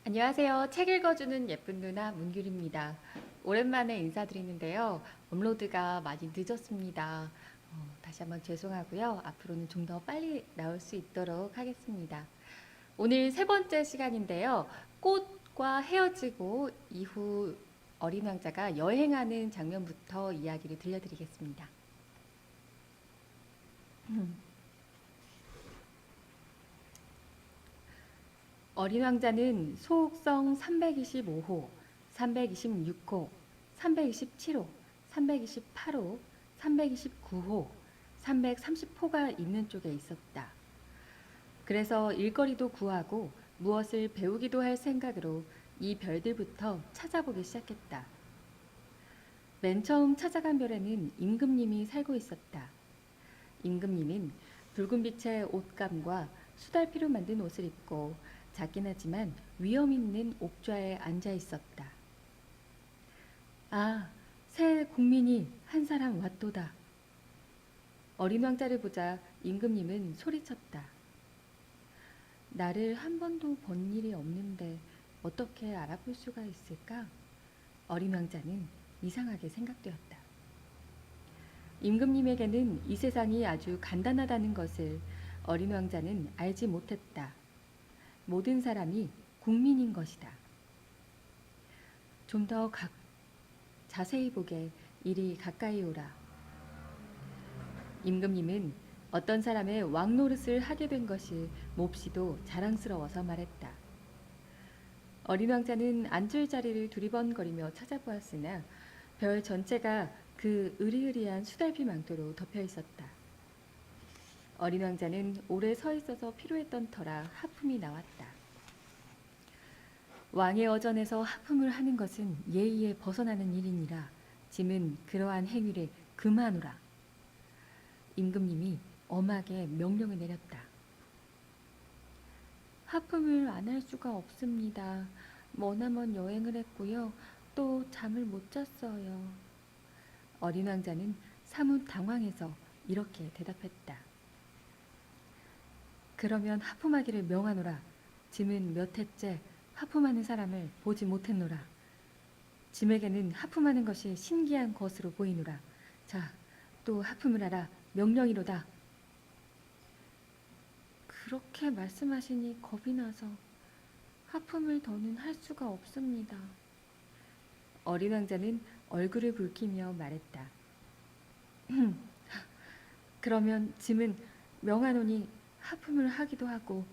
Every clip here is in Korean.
안녕하세요. 책 읽어주는 예쁜 누나 문규리입니다. 오랜만에 인사드리는데요. 업로드가 많이 늦었습니다. 다시 한번 죄송하고요. 앞으로는 좀 더 빨리 나올 수 있도록 하겠습니다. 오늘 세 번째 시간인데요. 꽃과 헤어지고 이후 어린 왕자가 여행하는 장면부터 이야기를 들려드리겠습니다. 어린 왕자는 소옥성 325호, 326호, 327호, 328호, 329호, 330호가 있는 쪽에 있었다. 그래서 일거리도 구하고 무엇을 배우기도 할 생각으로 이 별들부터 찾아보기 시작했다. 맨 처음 찾아간 별에는 임금님이 살고 있었다. 임금님은 붉은 빛의 옷감과 수달피로 만든 옷을 입고 작긴 하지만 위험 있는 옥좌에 앉아 있었다. 아, 새 국민이 한 사람 왔도다. 어린 왕자를 보자 임금님은 소리쳤다. 나를 한 번도 본 일이 없는데 어떻게 알아볼 수가 있을까? 어린 왕자는 이상하게 생각되었다. 임금님에게는 이 세상이 아주 간단하다는 것을 어린 왕자는 알지 못했다. 모든 사람이 국민인 것이다. 좀 더 자세히 보게 이리 가까이 오라. 임금님은 어떤 사람의 왕노릇을 하게 된 것이 몹시도 자랑스러워서 말했다. 어린 왕자는 앉을 자리를 두리번거리며 찾아보았으나 별 전체가 그 으리으리한 수달비 망토로 덮여 있었다. 어린 왕자는 오래 서 있어서 피로했던 터라 하품이 나왔다. 왕의 어전에서 하품을 하는 것은 예의에 벗어나는 일이니라. 짐은 그러한 행위를 금하노라. 임금님이 엄하게 명령을 내렸다. 하품을 안 할 수가 없습니다. 머나먼 여행을 했고요. 또 잠을 못 잤어요. 어린 왕자는 사뭇 당황해서 이렇게 대답했다. 그러면 하품하기를 명하노라. 짐은 몇 해째 하품하는 사람을 보지 못했노라. 짐에게는 하품하는 것이 신기한 것으로 보이노라. 자, 또 하품을 하라. 명령이로다. 그렇게 말씀하시니 겁이 나서 하품을 더는 할 수가 없습니다. 어린 왕자는 얼굴을 붉히며 말했다. 그러면 짐은 명하노니 하품을 하기도 하고.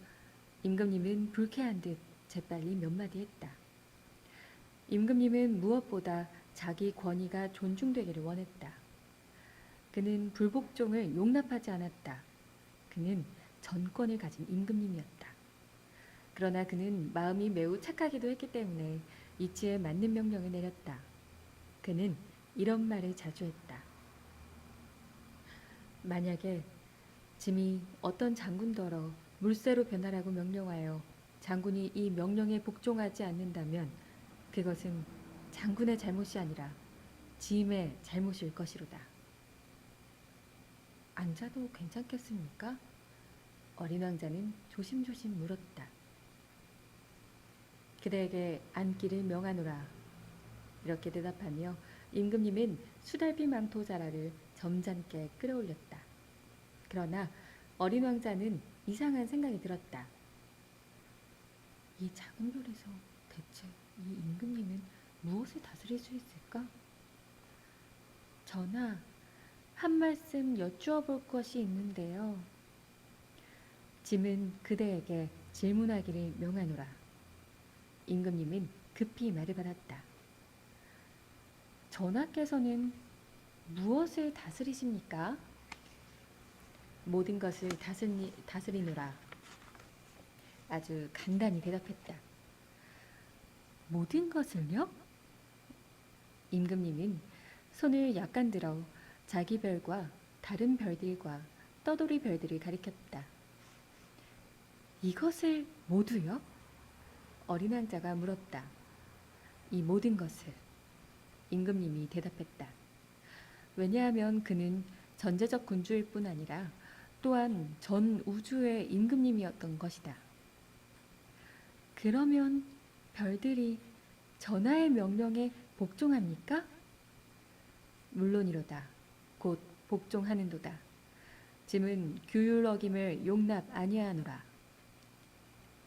임금님은 불쾌한 듯 재빨리 몇 마디 했다. 임금님은 무엇보다 자기 권위가 존중되기를 원했다. 그는 불복종을 용납하지 않았다. 그는 전권을 가진 임금님이었다. 그러나 그는 마음이 매우 착하기도 했기 때문에 이치에 맞는 명령을 내렸다. 그는 이런 말을 자주 했다. 만약에 짐이 어떤 장군더러 물새로 변하라고 명령하여 장군이 이 명령에 복종하지 않는다면 그것은 장군의 잘못이 아니라 짐의 잘못일 것이로다. 앉아도 괜찮겠습니까? 어린 왕자는 조심조심 물었다. 그대에게 앉기를 명하노라. 이렇게 대답하며 임금님은 수달비 망토 자라를 점잖게 끌어올렸다. 그러나 어린 왕자는 이상한 생각이 들었다. 이 작은 별에서 대체 이 임금님은 무엇을 다스릴 수 있을까? 전하, 한 말씀 여쭈어 볼 것이 있는데요. 짐은 그대에게 질문하기를 명하노라. 임금님은 급히 말을 받았다. 전하께서는 무엇을 다스리십니까? 모든 것을 다스리노라. 아주 간단히 대답했다. 모든 것을요? 임금님은 손을 약간 들어 자기 별과 다른 별들과 떠돌이 별들을 가리켰다. 이것을 모두요? 어린 왕자가 물었다. 이 모든 것을. 임금님이 대답했다. 왜냐하면 그는 전제적 군주일 뿐 아니라 또한 전 우주의 임금님이었던 것이다. 그러면 별들이 전하의 명령에 복종합니까? 물론이로다. 곧 복종하는도다. 짐은 규율 어김을 용납 아니하노라.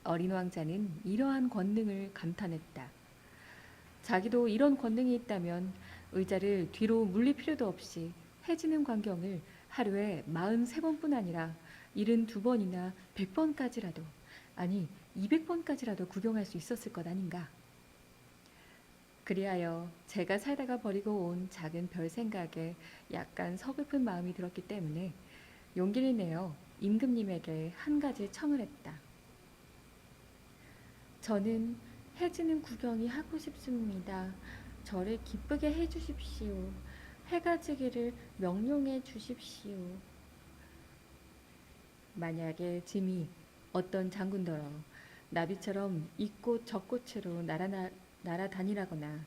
어린 왕자는 이러한 권능을 감탄했다. 자기도 이런 권능이 있다면 의자를 뒤로 물릴 필요도 없이 해지는 광경을 하루에 43번뿐 아니라 72번이나 100번까지라도, 아니 200번까지라도 구경할 수 있었을 것 아닌가. 그리하여 제가 살다가 버리고 온 작은 별 생각에 약간 서글픈 마음이 들었기 때문에 용기를 내어 임금님에게 한 가지 청을 했다. 저는 해지는 구경이 하고 싶습니다. 저를 기쁘게 해주십시오. 해가 지기를 명령해 주십시오. 만약에 짐이 어떤 장군더러 나비처럼 이 꽃 저 꽃으로 날아다니라거나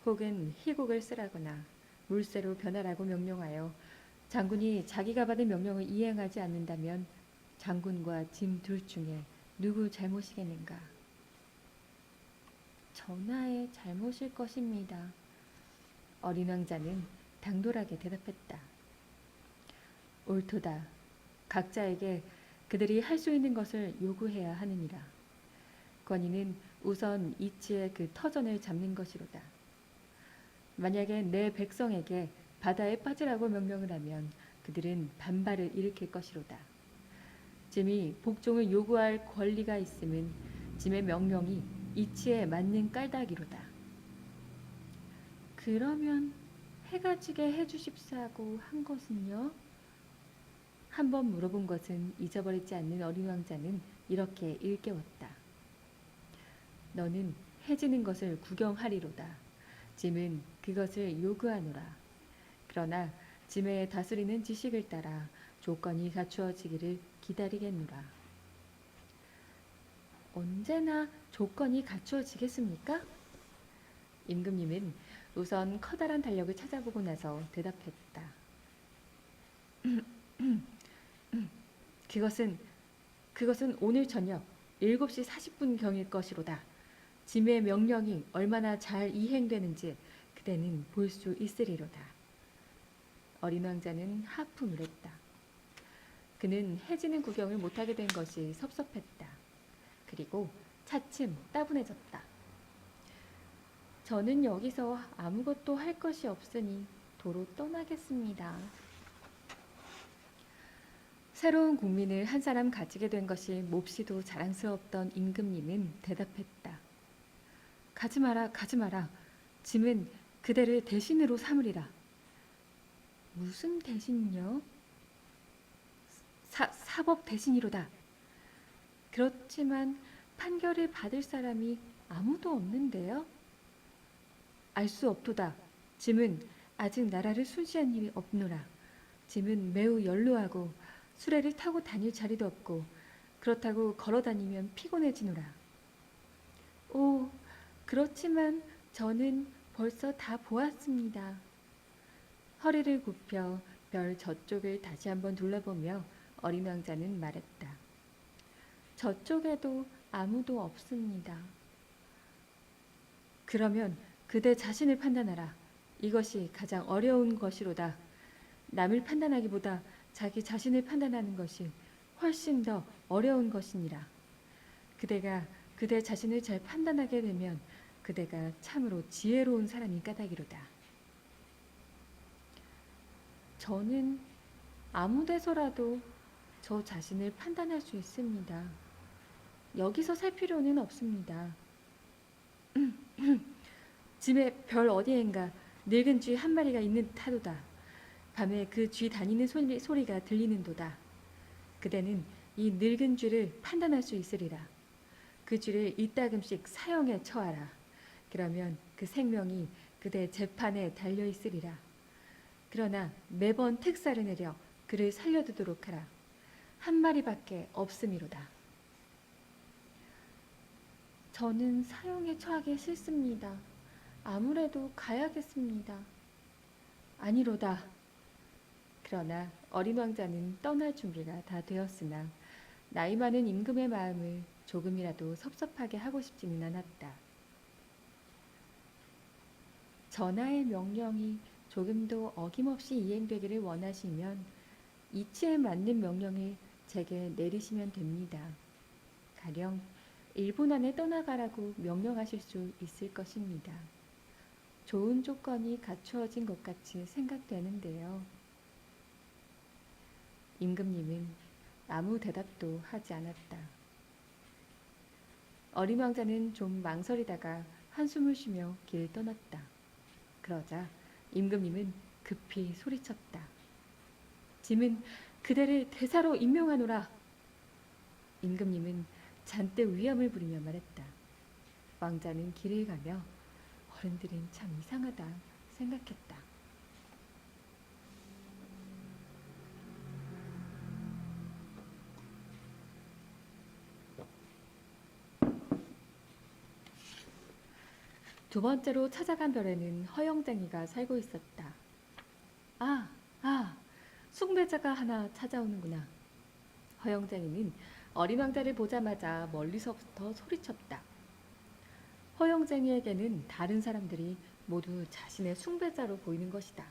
혹은 희곡을 쓰라거나 물새로 변하라고 명령하여 장군이 자기가 받은 명령을 이행하지 않는다면 장군과 짐 둘 중에 누구 잘못이겠는가? 전하의 잘못일 것입니다. 어린 왕자는 당돌하게 대답했다. 옳도다. 각자에게 그들이 할 수 있는 것을 요구해야 하느니라. 권위는 우선 이치의 그 터전을 잡는 것이로다. 만약에 내 백성에게 바다에 빠지라고 명령을 하면 그들은 반발을 일으킬 것이로다. 짐이 복종을 요구할 권리가 있음은 짐의 명령이 이치에 맞는 깔다기로다. 그러면 해가 지게 해주십사고 한 것은요? 한번 물어본 것은 잊어버리지 않는 어린 왕자는 이렇게 일깨웠다. 너는 해지는 것을 구경하리로다. 짐은 그것을 요구하노라. 그러나 짐의 다스리는 지식을 따라 조건이 갖추어지기를 기다리겠노라. 언제나 조건이 갖추어지겠습니까? 임금님은 우선 커다란 달력을 찾아보고 나서 대답했다. 그것은 오늘 저녁 7시 40분경일 것이로다. 짐의 명령이 얼마나 잘 이행되는지 그대는 볼 수 있으리로다. 어린 왕자는 하품을 했다. 그는 해지는 구경을 못하게 된 것이 섭섭했다. 그리고 차츰 따분해졌다. 저는 여기서 아무것도 할 것이 없으니 도로 떠나겠습니다. 새로운 국민을 한 사람 가지게 된 것이 몹시도 자랑스러웠던 임금님은 대답했다. 가지 마라, 가지 마라. 짐은 그대를 대신으로 삼으리라. 무슨 대신요? 사법 대신이로다. 그렇지만 판결을 받을 사람이 아무도 없는데요? 알 수 없도다. 짐은 아직 나라를 순시한 일이 없노라. 짐은 매우 연로하고 수레를 타고 다닐 자리도 없고 그렇다고 걸어 다니면 피곤해지노라. 오, 그렇지만 저는 벌써 다 보았습니다. 허리를 굽혀 별 저쪽을 다시 한번 둘러보며 어린 왕자는 말했다. 저쪽에도 아무도 없습니다. 그러면 그대 자신을 판단하라. 이것이 가장 어려운 것이로다. 남을 판단하기보다 자기 자신을 판단하는 것이 훨씬 더 어려운 것이니라. 그대가 그대 자신을 잘 판단하게 되면 그대가 참으로 지혜로운 사람인 까닭이로다. 저는 아무 데서라도 저 자신을 판단할 수 있습니다. 여기서 살 필요는 없습니다. 짐의 별 어디엔가 늙은 쥐 한 마리가 있는 타도다. 밤에 그 쥐 다니는 소리가 들리는도다. 그대는 이 늙은 쥐를 판단할 수 있으리라. 그 쥐를 이따금씩 사형에 처하라. 그러면 그 생명이 그대 재판에 달려있으리라. 그러나 매번 택사를 내려 그를 살려두도록 하라. 한 마리밖에 없음이로다. 저는 사형에 처하기 싫습니다. 아무래도 가야겠습니다. 아니로다. 그러나 어린 왕자는 떠날 준비가 다 되었으나 나이 많은 임금의 마음을 조금이라도 섭섭하게 하고 싶지는 않았다. 전하의 명령이 조금도 어김없이 이행되기를 원하시면 이치에 맞는 명령을 제게 내리시면 됩니다. 가령 1분 안에 떠나가라고 명령하실 수 있을 것입니다. 좋은 조건이 갖추어진 것 같이 생각되는데요. 임금님은 아무 대답도 하지 않았다. 어린 왕자는 좀 망설이다가 한숨을 쉬며 길을 떠났다. 그러자 임금님은 급히 소리쳤다. 짐은 그대를 대사로 임명하노라. 임금님은 잔뜩 위험을 부리며 말했다. 왕자는 길을 가며 어른들은 참 이상하다 생각했다. 두 번째로 찾아간 별에는 허영쟁이가 살고 있었다. 숭배자가 하나 찾아오는구나. 허영쟁이는 어린 왕자를 보자마자 멀리서부터 소리쳤다. 허영쟁이에게는 다른 사람들이 모두 자신의 숭배자로 보이는 것이다.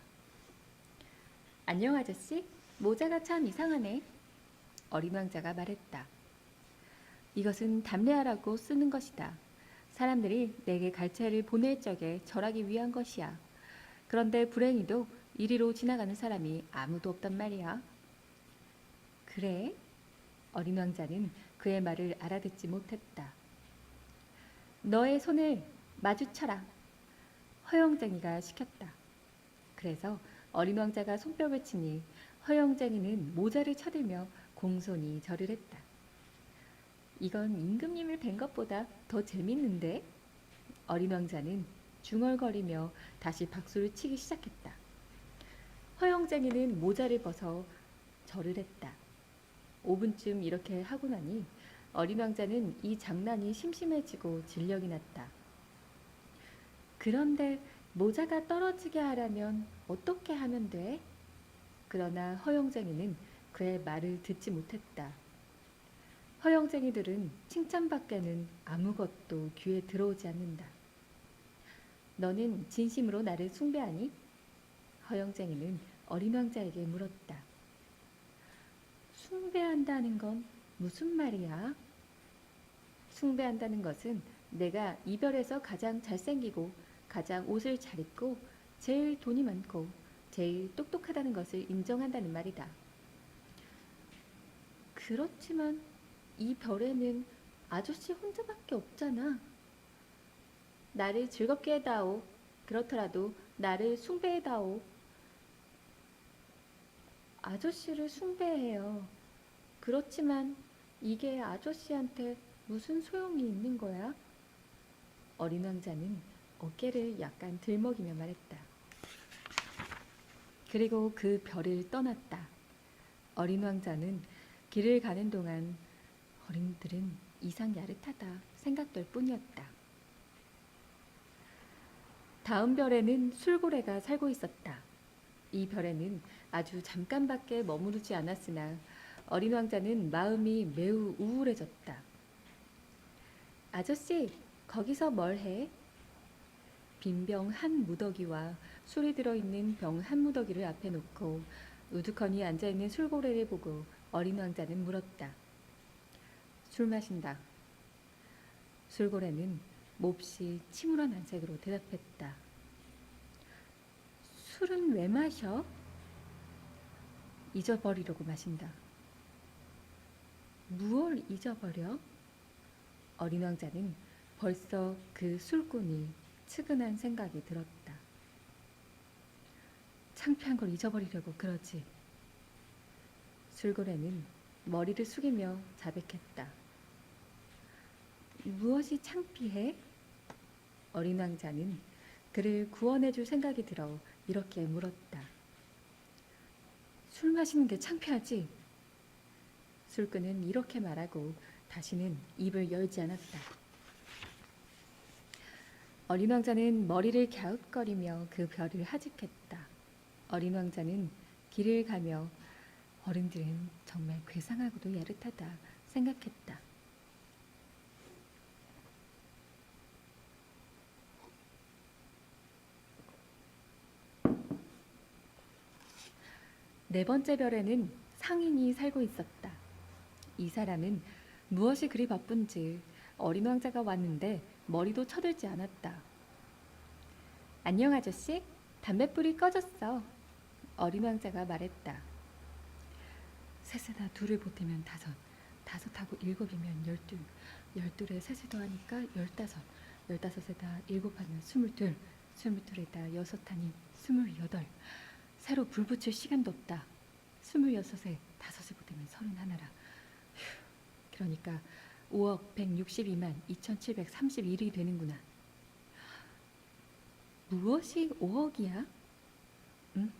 안녕 아저씨, 모자가 참 이상하네. 어린 왕자가 말했다. 이것은 담례하라고 쓰는 것이다. 사람들이 내게 갈채를 보낼 적에 절하기 위한 것이야. 그런데 불행히도 이리로 지나가는 사람이 아무도 없단 말이야. 그래? 어린 왕자는 그의 말을 알아듣지 못했다. 너의 손을 마주쳐라. 허영쟁이가 시켰다. 그래서 어린 왕자가 손뼉을 치니 허영쟁이는 모자를 쳐들며 공손히 절을 했다. 이건 임금님을 뵌 것보다 더 재밌는데? 어린 왕자는 중얼거리며 다시 박수를 치기 시작했다. 허영쟁이는 모자를 벗어 절을 했다. 5분쯤 이렇게 하고 나니 어린 왕자는 이 장난이 심심해지고 진력이 났다. 그런데 모자가 떨어지게 하려면 어떻게 하면 돼? 그러나 허영쟁이는 그의 말을 듣지 못했다. 허영쟁이들은 칭찬밖에는 아무것도 귀에 들어오지 않는다. 너는 진심으로 나를 숭배하니? 허영쟁이는 어린 왕자에게 물었다. 숭배한다는 건 무슨 말이야? 숭배한다는 것은 내가 이별에서 가장 잘생기고 가장 옷을 잘 입고 제일 돈이 많고 제일 똑똑하다는 것을 인정한다는 말이다. 그렇지만 이 별에는 아저씨 혼자밖에 없잖아. 나를 즐겁게 해다오. 그렇더라도 나를 숭배해다오. 아저씨를 숭배해요. 그렇지만 이게 아저씨한테 무슨 소용이 있는 거야? 어린 왕자는 어깨를 약간 들먹이며 말했다. 그리고 그 별을 떠났다. 어린 왕자는 길을 가는 동안 어린이들은 이상 야릇하다 생각될 뿐이었다. 다음 별에는 술고래가 살고 있었다. 이 별에는 아주 잠깐밖에 머무르지 않았으나 어린 왕자는 마음이 매우 우울해졌다. 아저씨, 거기서 뭘 해? 빈 병 한 무더기와 술이 들어있는 병 한 무더기를 앞에 놓고 우두커니 앉아있는 술고래를 보고 어린 왕자는 물었다. 술 마신다. 술고래는 몹시 침울한 안색으로 대답했다. 술은 왜 마셔? 잊어버리려고 마신다. 무얼 잊어버려? 어린 왕자는 벌써 그 술꾼이 측은한 생각이 들었다. 창피한 걸 잊어버리려고 그러지. 술고래는 머리를 숙이며 자백했다. 무엇이 창피해? 어린 왕자는 그를 구원해줄 생각이 들어 이렇게 물었다. 술 마시는 게 창피하지? 술꾼은 이렇게 말하고 다시는 입을 열지 않았다. 어린 왕자는 머리를 갸웃거리며 그 별을 하직했다. 어린 왕자는 길을 가며 어른들은 정말 괴상하고도 야릇하다 생각했다. 네 번째 별에는 상인이 살고 있었다. 이 사람은 무엇이 그리 바쁜지 어린 왕자가 왔는데 머리도 쳐들지 않았다. 안녕 아저씨, 담뱃불이 꺼졌어. 어린 왕자가 말했다. 셋에다 둘을 보태면 다섯, 다섯하고 일곱이면 열둘, 열둘에 셋을 더하니까 열다섯, 열다섯에다 일곱하면 스물둘, 스물둘에다 여섯하니 스물여덟. 새로 불 붙일 시간도 없다. 스물여섯에 다섯을 보태면 서른하나라. 그러니까 5억 162만 2731이 되는구나. 무엇이 5억이야? 응?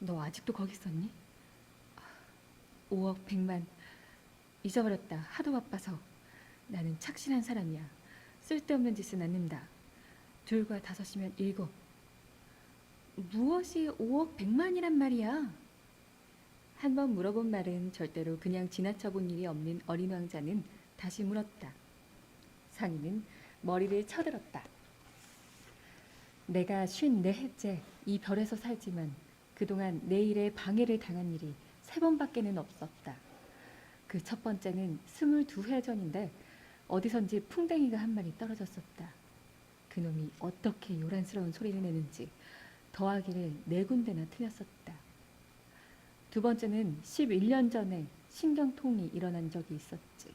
너 아직도 거기 있었니? 5억 100만 잊어버렸다. 하도 바빠서. 나는 착실한 사람이야. 쓸데없는 짓은 않는다. 둘과 다섯이면 일곱. 무엇이 5억 100만이란 말이야? 한 번 물어본 말은 절대로 그냥 지나쳐 본 일이 없는 어린 왕자는 다시 물었다. 상인은 머리를 쳐들었다. 내가 54해째 이 별에서 살지만 그동안 내 일에 방해를 당한 일이 3번밖에는 없었다. 그 첫 번째는 22해 전인데 어디선지 풍뎅이가 한 마리 떨어졌었다. 그놈이 어떻게 요란스러운 소리를 내는지 더하기를 4군데나 틀렸었다. 두 번째는 11년 전에 신경통이 일어난 적이 있었지.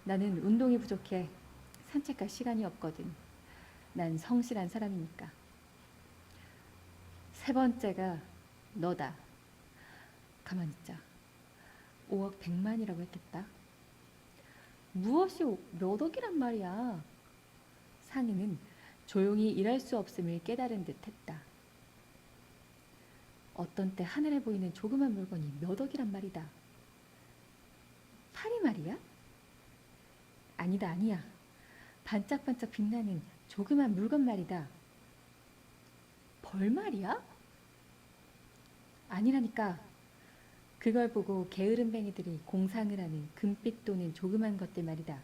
나는 운동이 부족해 산책할 시간이 없거든. 난 성실한 사람이니까. 세 번째가 너다. 가만히 있자. 5억 100만이라고 했겠다. 무엇이 몇 억이란 말이야. 상인은 조용히 일할 수 없음을 깨달은 듯 했다. 어떤 때 하늘에 보이는 조그만 물건이 몇 억이란 말이다. 파리 말이야? 아니다, 아니야. 반짝반짝 빛나는 조그만 물건 말이다. 벌 말이야? 아니라니까. 그걸 보고 게으름뱅이들이 공상을 하는 금빛 도는 조그만 것들 말이다.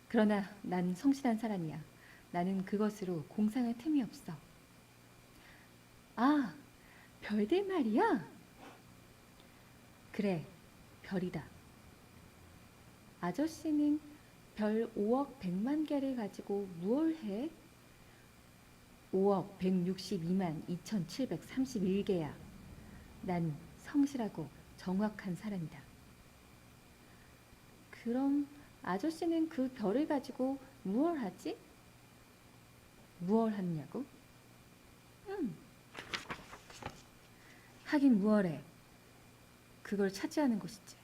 그러나 난 성실한 사람이야. 나는 그것으로 공상할 틈이 없어. 아, 별들 말이야? 그래, 별이다. 아저씨는 별 5억 100만 개를 가지고 무얼 해? 5억 162만 2731개야. 난 성실하고 정확한 사람이다. 그럼 아저씨는 그 별을 가지고 무얼 하지? 무얼 하느냐고? 하긴 무얼해. 그걸 차지하는 것이지.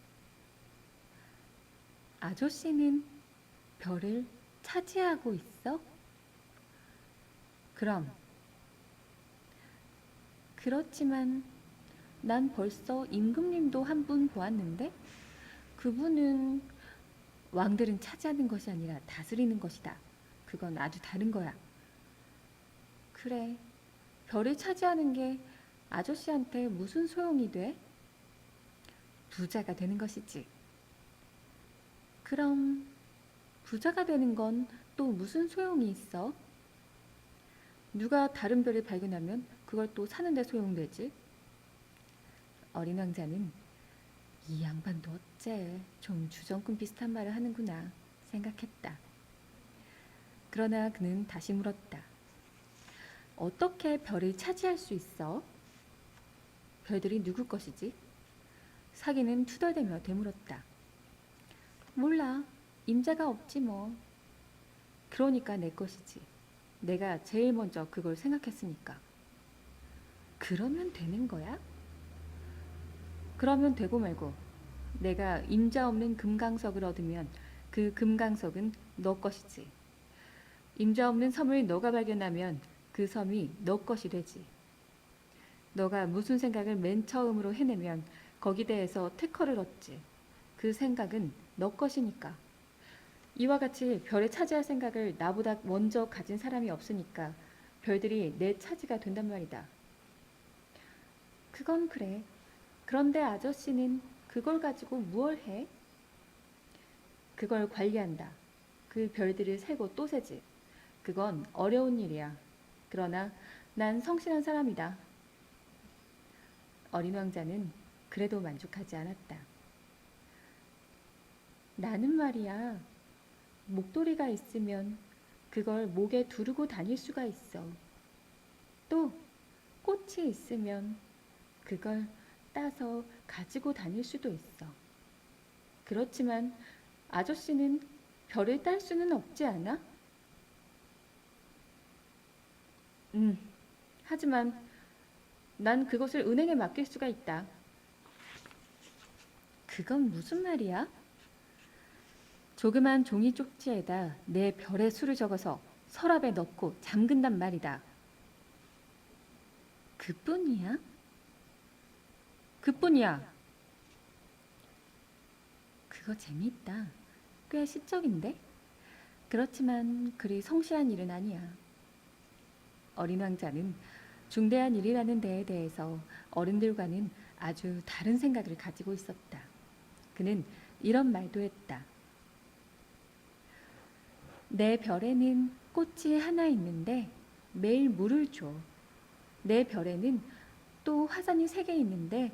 아저씨는 별을 차지하고 있어? 그럼. 그렇지만 난 벌써 임금님도 한 분 보았는데 그분은 왕들은 차지하는 것이 아니라 다스리는 것이다. 그건 아주 다른 거야. 그래, 별을 차지하는 게 아저씨한테 무슨 소용이 돼? 부자가 되는 것이지. 그럼 부자가 되는 건 또 무슨 소용이 있어? 누가 다른 별을 발견하면 그걸 또 사는 데 소용되지. 어린 왕자는 이 양반도 어째 좀 주정꾼 비슷한 말을 하는구나 생각했다. 그러나 그는 다시 물었다. 어떻게 별을 차지할 수 있어? 별들이 누구 것이지? 사기는 투덜대며 되물었다. 몰라. 임자가 없지 뭐. 그러니까 내 것이지. 내가 제일 먼저 그걸 생각했으니까. 그러면 되는 거야? 그러면 되고 말고. 내가 임자 없는 금강석을 얻으면 그 금강석은 너 것이지. 임자 없는 섬을 너가 발견하면 그 섬이 너 것이 되지. 너가 무슨 생각을 맨 처음으로 해내면 거기 대해서 특허를 얻지. 그 생각은 너 것이니까. 이와 같이 별에 차지할 생각을 나보다 먼저 가진 사람이 없으니까 별들이 내 차지가 된단 말이다. 그건 그래. 그런데 아저씨는 그걸 가지고 무얼 해? 그걸 관리한다. 그 별들을 세고 또 세지. 그건 어려운 일이야. 그러나 난 성실한 사람이다. 어린 왕자는 그래도 만족하지 않았다. 나는 말이야, 목도리가 있으면 그걸 목에 두르고 다닐 수가 있어. 또 꽃이 있으면 그걸 따서 가지고 다닐 수도 있어. 그렇지만 아저씨는 별을 딸 수는 없지 않아? 음, 하지만 난 그것을 은행에 맡길 수가 있다. 그건 무슨 말이야? 조그만 종이 쪽지에다 내 별의 수를 적어서 서랍에 넣고 잠근단 말이다. 그뿐이야? 그뿐이야. 그거 재미있다. 꽤 시적인데? 그렇지만 그리 성실한 일은 아니야. 어린 왕자는 중대한 일이라는 데에 대해서 어른들과는 아주 다른 생각을 가지고 있었다. 그는 이런 말도 했다. 내 별에는 꽃이 하나 있는데 매일 물을 줘. 내 별에는 또 화산이 3개 있는데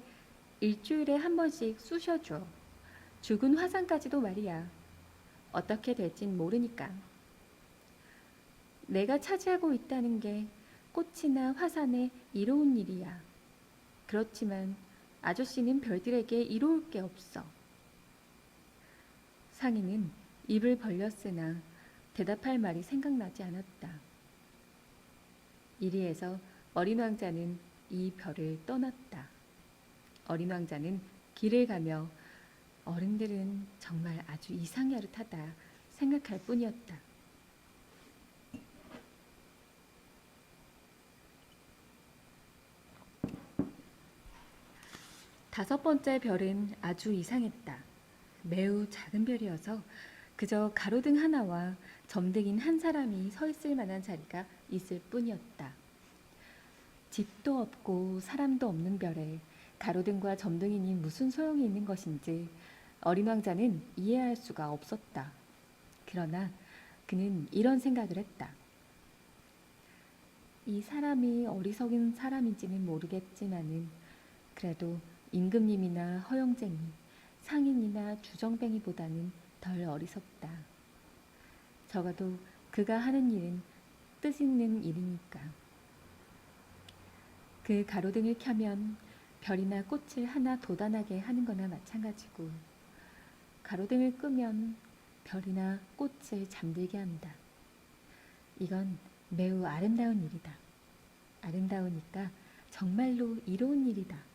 일주일에 한 번씩 쑤셔줘. 죽은 화산까지도 말이야. 어떻게 될진 모르니까. 내가 차지하고 있다는 게 꽃이나 화산에 이로운 일이야. 그렇지만 아저씨는 별들에게 이로울 게 없어. 상인은 입을 벌렸으나 대답할 말이 생각나지 않았다. 이리해서 어린 왕자는 이 별을 떠났다. 어린 왕자는 길을 가며 어른들은 정말 아주 이상야릇하다 생각할 뿐이었다. 5번째 별은 아주 이상했다. 매우 작은 별이어서 그저 가로등 하나와 점등인 한 사람이 서 있을 만한 자리가 있을 뿐이었다. 집도 없고 사람도 없는 별에 가로등과 점등이니 무슨 소용이 있는 것인지 어린 왕자는 이해할 수가 없었다. 그러나 그는 이런 생각을 했다. 이 사람이 어리석은 사람인지는 모르겠지만은 그래도 임금님이나 허영쟁이, 상인이나 주정뱅이보다는 덜 어리석다. 적어도 그가 하는 일은 뜻있는 일이니까. 그 가로등을 켜면 별이나 꽃을 하나 돋아나게 하는 거나 마찬가지고 가로등을 끄면 별이나 꽃을 잠들게 한다. 이건 매우 아름다운 일이다. 아름다우니까 정말로 이로운 일이다.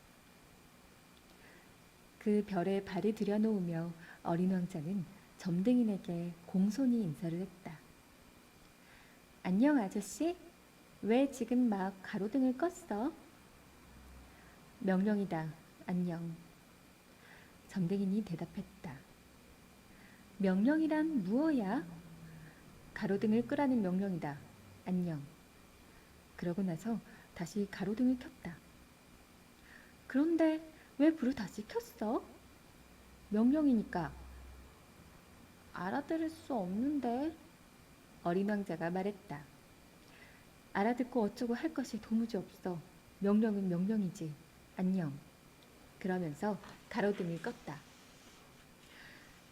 그 별에 발을 들여놓으며 어린 왕자는 점등인에게 공손히 인사를 했다. 안녕 아저씨? 왜 지금 막 가로등을 껐어? 명령이다. 안녕. 점등인이 대답했다. 명령이란 무엇이야? 가로등을 끄라는 명령이다. 안녕. 그러고 나서 다시 가로등을 켰다. 그런데 왜 불을 다시 켰어? 명령이니까. 알아들을 수 없는데. 어린 왕자가 말했다. 알아듣고 어쩌고 할 것이 도무지 없어. 명령은 명령이지. 안녕. 그러면서 가로등을 껐다.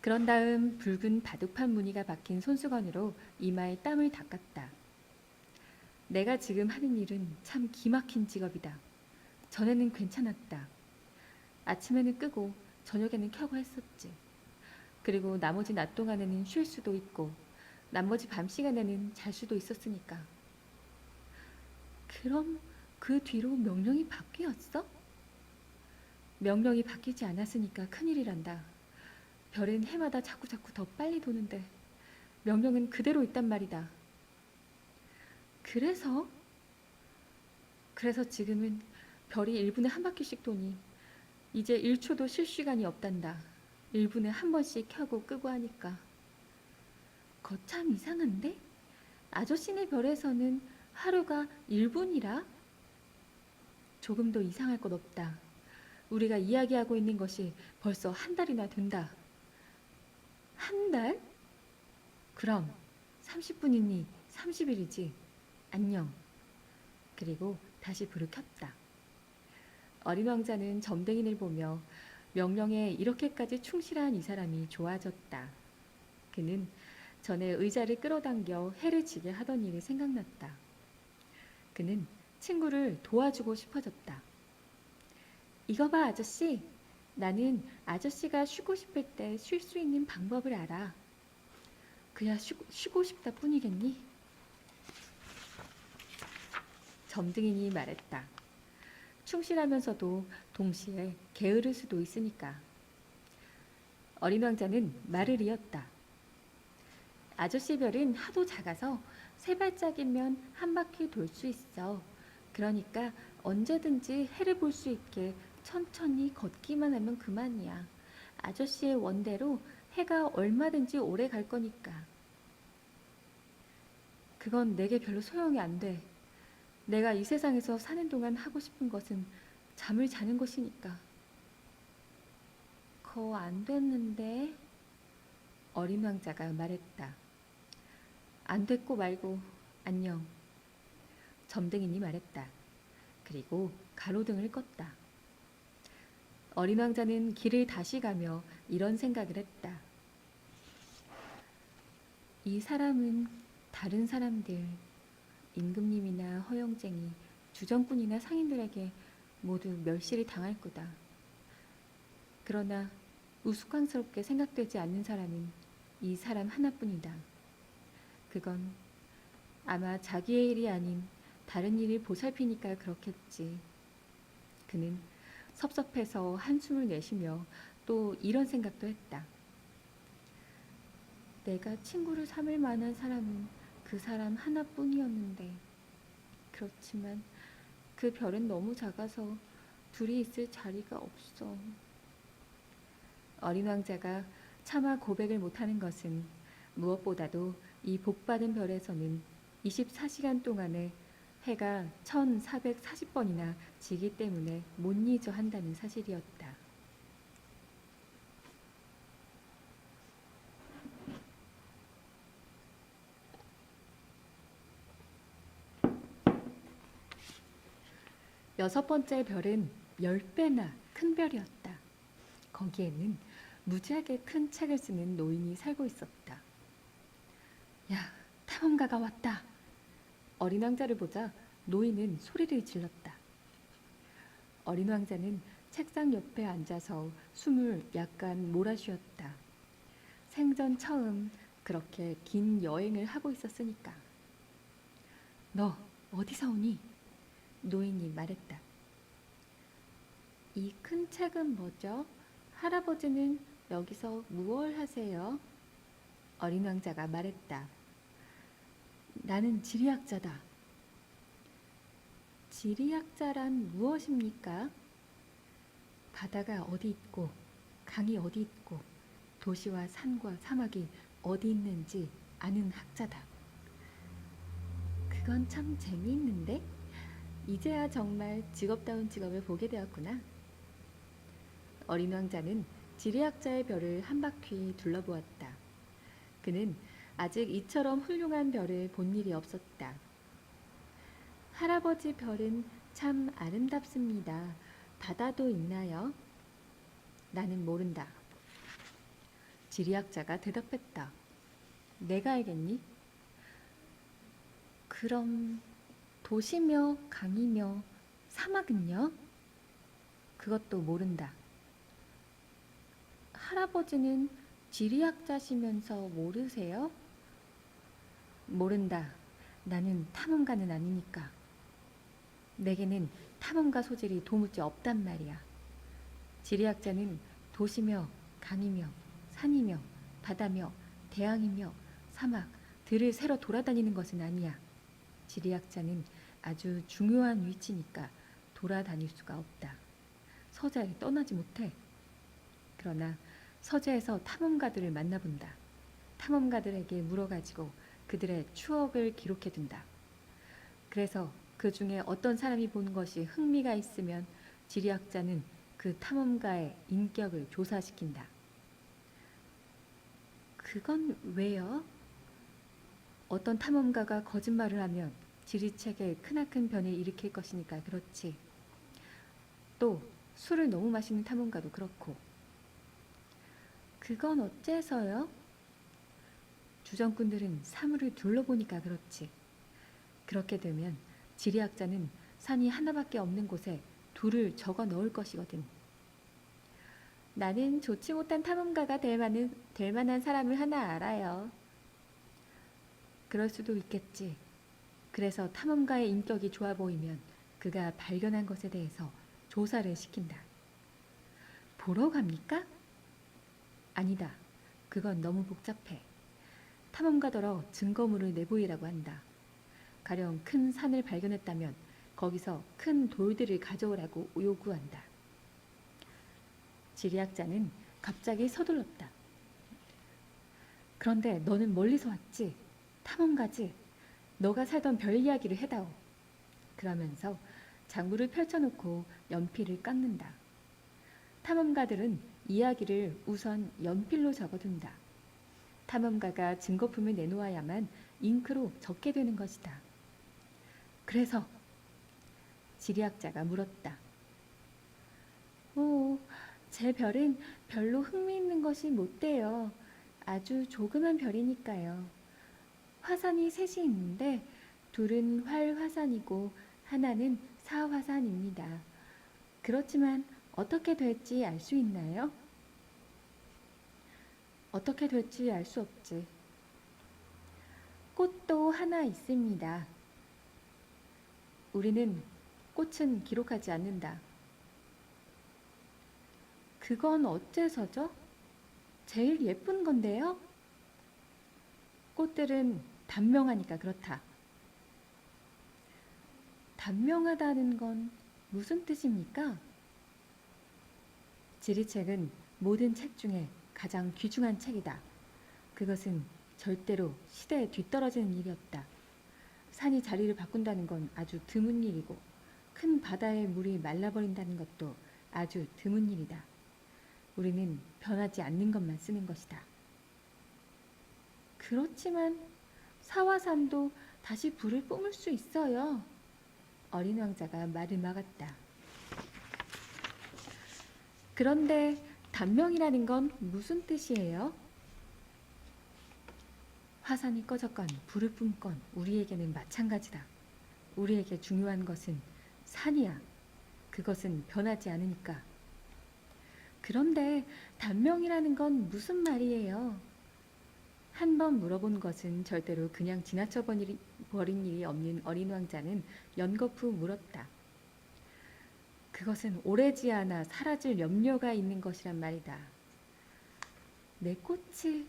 그런 다음 붉은 바둑판 무늬가 박힌 손수건으로 이마에 땀을 닦았다. 내가 지금 하는 일은 참 기막힌 직업이다. 전에는 괜찮았다. 아침에는 끄고 저녁에는 켜고 했었지. 그리고 나머지 낮 동안에는 쉴 수도 있고 나머지 밤 시간에는 잘 수도 있었으니까. 그럼 그 뒤로 명령이 바뀌었어? 명령이 바뀌지 않았으니까 큰일이란다. 별은 해마다 자꾸자꾸 더 빨리 도는데 명령은 그대로 있단 말이다. 그래서 지금은 별이 1분에 한 바퀴씩 도니 이제 1초도 쉴 시간이 없단다. 1분에 한 번씩 켜고 끄고 하니까. 거참 이상한데? 아저씨네 별에서는 하루가 1분이라? 조금 더 이상할 것 없다. 우리가 이야기하고 있는 것이 벌써 한 달이나 된다. 한 달? 그럼 30분이니 30일이지. 안녕. 그리고 다시 불을 켰다. 어린 왕자는 점댕이를 보며 명령에 이렇게까지 충실한 이 사람이 좋아졌다. 그는 전에 의자를 끌어당겨 해를 지게 하던 일이 생각났다. 그는 친구를 도와주고 싶어졌다. 이거 봐, 아저씨. 나는 아저씨가 쉬고 싶을 때 쉴 수 있는 방법을 알아. 그야 쉬고 싶다 뿐이겠니? 점등인이 말했다. 충실하면서도 동시에 게으를 수도 있으니까. 어린 왕자는 말을 이었다. 아저씨 별은 하도 작아서 세 발짝이면 한 바퀴 돌 수 있어. 그러니까 언제든지 해를 볼 수 있게 천천히 걷기만 하면 그만이야. 아저씨의 원대로 해가 얼마든지 오래 갈 거니까. 그건 내게 별로 소용이 안 돼. 내가 이 세상에서 사는 동안 하고 싶은 것은 잠을 자는 것이니까. 거 안 됐는데? 어린 왕자가 말했다. 안 됐고 말고 안녕. 점등이니 말했다. 그리고 가로등을 껐다. 어린 왕자는 길을 다시 가며 이런 생각을 했다. 이 사람은 다른 사람들, 임금님이나 허영쟁이, 주정꾼이나 상인들에게 모두 멸시를 당할 거다. 그러나 우스꽝스럽게 생각되지 않는 사람은 이 사람 하나뿐이다. 그건 아마 자기의 일이 아닌 다른 일을 보살피니까 그렇겠지. 그는 섭섭해서 한숨을 내쉬며 또 이런 생각도 했다. 내가 친구를 삼을 만한 사람은 그 사람 하나뿐이었는데, 그렇지만 그 별은 너무 작아서 둘이 있을 자리가 없어. 어린 왕자가 차마 고백을 못하는 것은 무엇보다도 이 복받은 별에서는 24시간 동안에 해가 1440번이나 지기 때문에 못 잊어 한다는 사실이었다. 여섯 번째 별은 10배나 큰 별이었다. 거기에는 무지하게 큰 책을 쓰는 노인이 살고 있었다. 야, 탐험가가 왔다. 어린 왕자를 보자 노인은 소리를 질렀다. 어린 왕자는 책상 옆에 앉아서 숨을 약간 몰아쉬었다. 생전 처음 그렇게 긴 여행을 하고 있었으니까. 너 어디서 오니? 노인이 말했다. 이 큰 책은 뭐죠? 할아버지는 여기서 무얼 하세요? 어린 왕자가 말했다. 나는 지리학자다. 지리학자란 무엇입니까? 바다가 어디 있고 강이 어디 있고 도시와 산과 사막이 어디 있는지 아는 학자다. 그건 참 재미있는데? 이제야 정말 직업다운 직업을 보게 되었구나. 어린 왕자는 지리학자의 별을 한 바퀴 둘러보았다. 그는 아직 이처럼 훌륭한 별을 본 일이 없었다. 할아버지 별은 참 아름답습니다. 바다도 있나요? 나는 모른다. 지리학자가 대답했다. 내가 알겠니? 그럼 도시며 강이며 사막은요? 그것도 모른다. 할아버지는 지리학자시면서 모르세요? 모른다. 나는 탐험가는 아니니까. 내게는 탐험가 소질이 도무지 없단 말이야. 지리학자는 도시며 강이며 산이며 바다며 대양이며 사막, 들을 새러 돌아다니는 것은 아니야. 지리학자는 아주 중요한 위치니까 돌아다닐 수가 없다. 서자에 떠나지 못해. 그러나 서재에서 탐험가들을 만나본다. 탐험가들에게 물어가지고 그들의 추억을 기록해둔다. 그래서 그 중에 어떤 사람이 본 것이 흥미가 있으면 지리학자는 그 탐험가의 인격을 조사시킨다. 그건 왜요? 어떤 탐험가가 거짓말을 하면 지리책에 크나큰 변을 일으킬 것이니까 그렇지. 또 술을 너무 마시는 탐험가도 그렇고. 그건 어째서요? 주정꾼들은 사물을 둘러보니까 그렇지. 그렇게 되면 지리학자는 산이 하나밖에 없는 곳에 둘을 적어 넣을 것이거든. 나는 좋지 못한 탐험가가 될 만한 사람을 하나 알아요. 그럴 수도 있겠지. 그래서 탐험가의 인격이 좋아 보이면 그가 발견한 것에 대해서 조사를 시킨다. 보러 갑니까? 아니다. 그건 너무 복잡해. 탐험가더러 증거물을 내보이라고 한다. 가령 큰 산을 발견했다면 거기서 큰 돌들을 가져오라고 요구한다. 지리학자는 갑자기 서둘렀다. 그런데 너는 멀리서 왔지? 탐험가지? 너가 살던 별 이야기를 해다오. 그러면서 장부를 펼쳐놓고 연필을 깎는다. 탐험가들은 이야기를 우선 연필로 적어둔다. 탐험가가 증거품을 내놓아야만 잉크로 적게 되는 것이다. 그래서 지리학자가 물었다. 오, 제 별은 별로 흥미있는 것이 못 돼요. 아주 조그만 별이니까요. 화산이 셋이 있는데 둘은 활화산이고 하나는 사화산입니다. 그렇지만 어떻게 될지 알 수 있나요? 어떻게 될지 알 수 없지. 꽃도 하나 있습니다. 우리는 꽃은 기록하지 않는다. 그건 어째서죠? 제일 예쁜 건데요? 꽃들은 단명하니까 그렇다. 단명하다는 건 무슨 뜻입니까? 지리책은 모든 책 중에 가장 귀중한 책이다. 그것은 절대로 시대에 뒤떨어지는 일이었다. 산이 자리를 바꾼다는 건 아주 드문 일이고 큰 바다의 물이 말라버린다는 것도 아주 드문 일이다. 우리는 변하지 않는 것만 쓰는 것이다. 그렇지만 사화산도 다시 불을 뿜을 수 있어요. 어린 왕자가 말을 막았다. 그런데 단명이라는 건 무슨 뜻이에요? 화산이 꺼졌건 불을 뿜건 우리에게는 마찬가지다. 우리에게 중요한 것은 산이야. 그것은 변하지 않으니까. 그런데 단명이라는 건 무슨 말이에요? 한 번 물어본 것은 절대로 그냥 지나쳐버린 일이 없는 어린 왕자는 연거푸 물었다. 그것은 오래지 않아 사라질 염려가 있는 것이란 말이다. 내 꽃이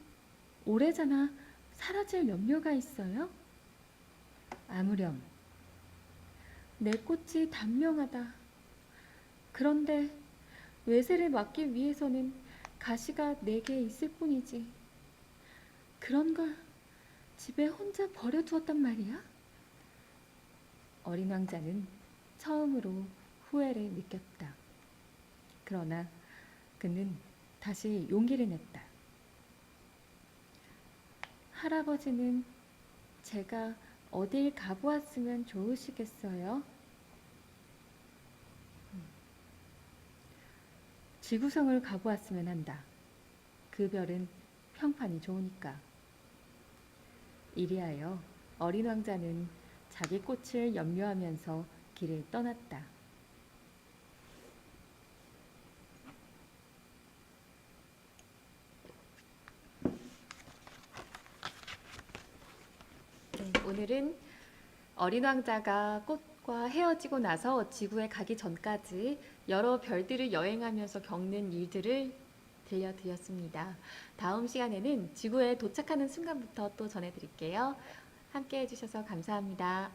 오래잖아 사라질 염려가 있어요? 아무렴. 내 꽃이 단명하다. 그런데 외세를 막기 위해서는 가시가 4개 있을 뿐이지. 그런 걸 집에 혼자 버려두었단 말이야? 어린 왕자는 처음으로 후회를 느꼈다. 그러나 그는 다시 용기를 냈다. 할아버지는 제가 어딜 가보았으면 좋으시겠어요? 지구성을 가보았으면 한다. 그 별은 평판이 좋으니까. 이리하여 어린 왕자는 자기 꽃을 염려하면서 길을 떠났다. 네, 오늘은 어린 왕자가 꽃과 헤어지고 나서 지구에 가기 전까지 여러 별들을 여행하면서 겪는 일들을 들려드렸습니다. 다음 시간에는 지구에 도착하는 순간부터 또 전해드릴게요. 함께 해주셔서 감사합니다.